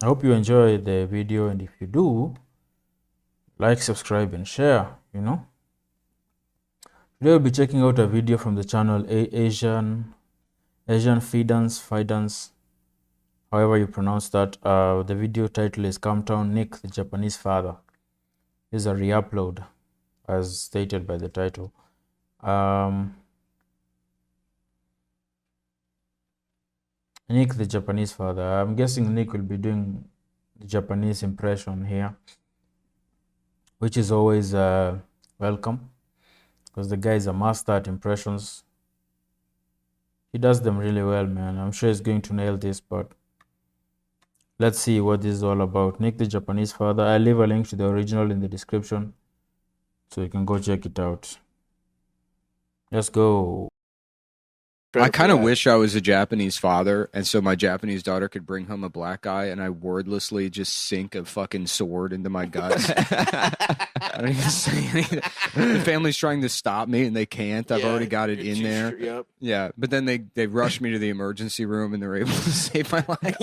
I hope you enjoy the video, and if you do, like, subscribe, and share. Today we'll be checking out a video from the channel Asian Fidance, however you pronounce that. The video title is Calm Down Nick, the Japanese Father. This is a re-upload, as stated by the title. Nick, the Japanese Father. I'm guessing Nick will be doing the Japanese impression here, which is always welcome, because the guy is a master at impressions. He does them really well, man. I'm sure he's going to nail this, but let's see what this is all about. Nick, the Japanese Father. I'll leave a link to the original in the description, so you can go check it out. Let's go. I kind of wish I was a Japanese father, and so my Japanese daughter could bring home a black guy, and I wordlessly just sink a fucking sword into my guts. I don't even say anything. The family's trying to stop me, and they can't. I've already got it in there. Yep. Yeah, but then they rush me to the emergency room, and they're able to save my life.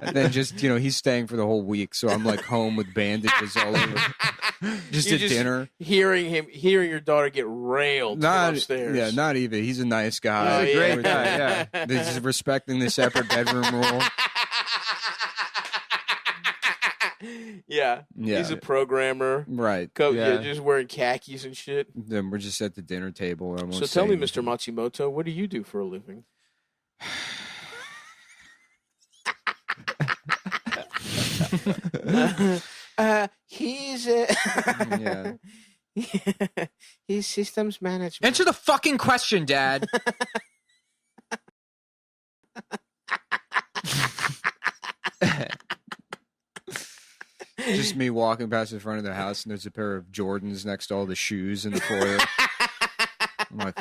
And then just, he's staying for the whole week, so I'm like home with bandages all over. Just at dinner. Hearing your daughter get railed from upstairs. Yeah, not even. He's a nice guy. He's a great guy, yeah. He's respecting the separate bedroom rule. Yeah. He's a programmer. Right. Just wearing khakis and shit. Then we're just at the dinner table. So tell me, Mr. Matsumoto, what do you do for a living? He's he's systems management. Answer the fucking question, Dad. Just me walking past the front of the house, and there's a pair of Jordans next to all the shoes in the foyer. I'm like,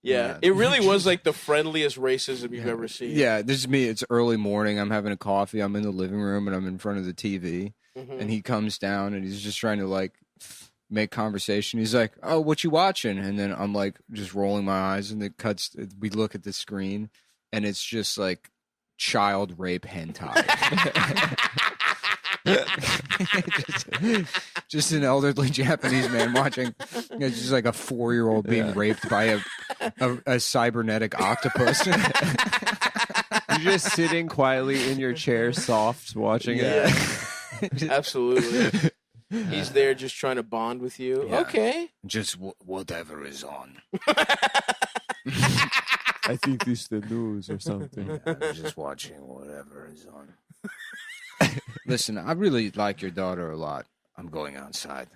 yeah, it really was like the friendliest racism you've ever seen. Yeah, this is me. It's early morning. I'm having a coffee. I'm in the living room, and I'm in front of the TV. And he comes down, and he's just trying to make conversation. He's like, "Oh, what you watching?" And then I'm like, just rolling my eyes, and it cuts. We look at the screen, and it's just like child rape hentai. just an elderly Japanese man watching. It's just like a 4-year-old being raped by a cybernetic octopus. You're just sitting quietly in your chair, soft, watching it. Absolutely. He's there just trying to bond with you. Yeah. Okay. Just whatever is on. I think this is the news or something. Yeah, I'm just watching whatever is on. Listen, I really like your daughter a lot. I'm going outside.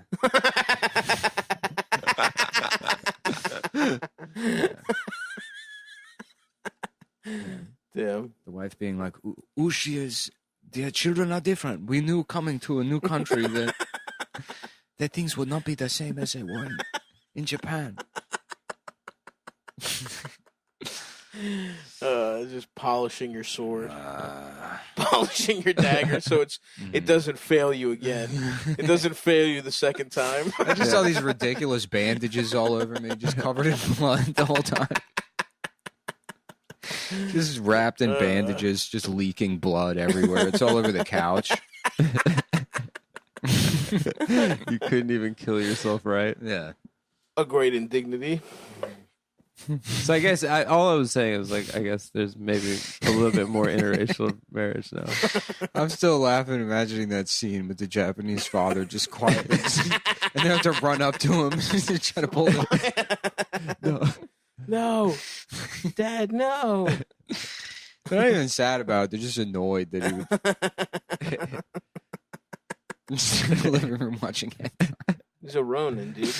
Damn. The wife being like, Ushi is... Their children are different. We knew coming to a new country that things would not be the same as they were in Japan. Just polishing your sword, polishing your dagger, so it doesn't fail you again. It doesn't fail you the second time. I just saw these ridiculous bandages all over me, just covered in blood the whole time. Just wrapped in bandages, just leaking blood everywhere. It's all over the couch. You couldn't even kill yourself, right? Yeah. A great indignity. So I guess all I was saying is I guess there's maybe a little bit more interracial marriage now. I'm still laughing imagining that scene with the Japanese father just quietly, and they have to run up to him and try to pull him. No, Dad, no. They're not even sad about it. They're just annoyed that he would just in the living room watching it. He's a Ronin, dude.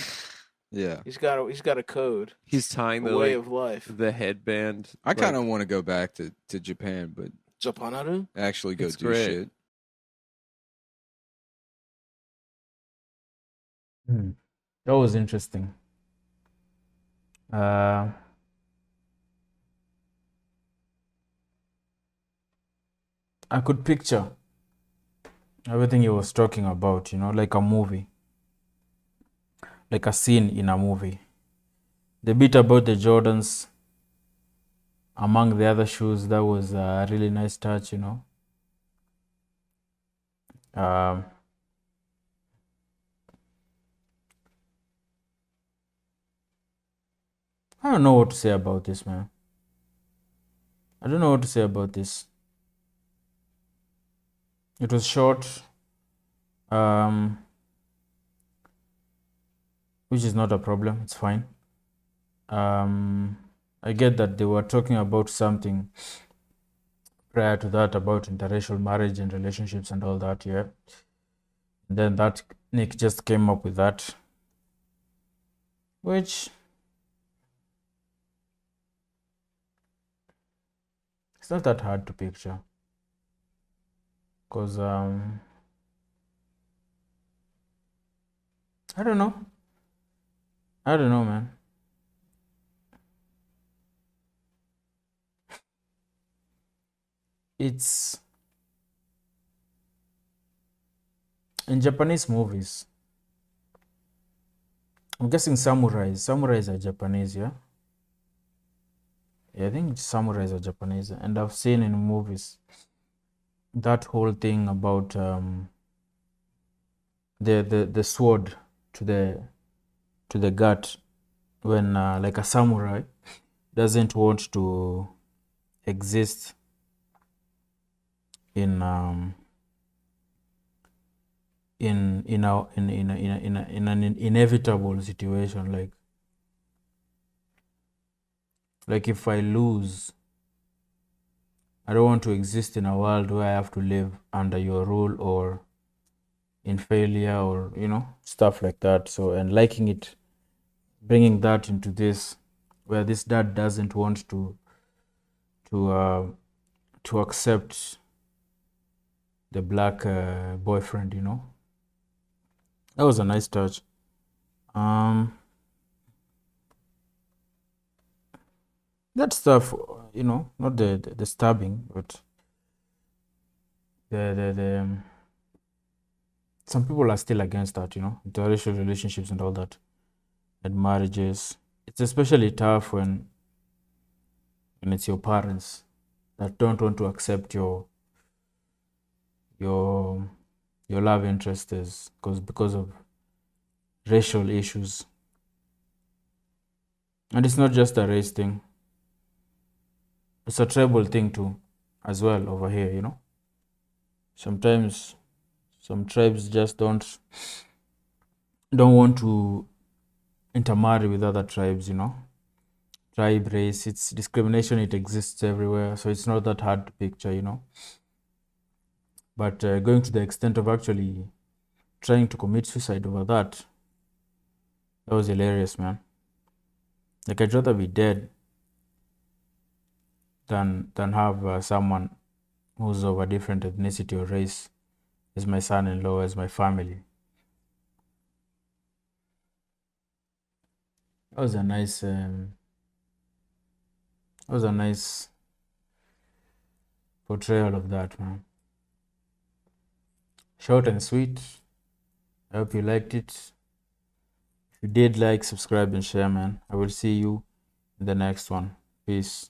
Yeah, he's got a code. He's tying the way of life. The headband. I kind of want to go back to Japan, but Japanaru? Actually go do great. shit. That was interesting. I could picture everything he was talking about, like a movie, like a scene in a movie. The bit about the Jordans, among the other shoes, that was a really nice touch. Um, I don't know what to say about this, man. I don't know what to say about this. It was short, which is not a problem. It's fine. I get that they were talking about something prior to that about interracial marriage and relationships and all that, yeah. And then that Nick just came up with that, which it's not that hard to picture, because I don't know, man. It's in Japanese movies. I'm guessing samurais are Japanese, yeah. I think samurais are Japanese, and I've seen in movies that whole thing about the sword to the gut, when like a samurai doesn't want to exist in an inevitable situation, like if I lose, I don't want to exist in a world where I have to live under your rule or in failure, or stuff like that. So, and liking it, bringing that into this, where this dad doesn't want to accept the black boyfriend. That was a nice touch. That stuff, not the stabbing, but the some people are still against that, interracial relationships and all that, and marriages. It's especially tough when it's your parents that don't want to accept your love interest is because of racial issues. And it's not just a race thing, it's a tribal thing too, as well, over here. Sometimes some tribes just don't want to intermarry with other tribes. Tribe, race, it's discrimination, it exists everywhere, so it's not that hard to picture. But going to the extent of actually trying to commit suicide over that was hilarious, man. Like, I'd rather be dead than have someone who's of a different ethnicity or race as my son-in-law, as my family. That was a nice portrayal of that, man. Short and sweet. I hope you liked it. If you did, like, subscribe, and share, man. I will see you in the next one. Peace.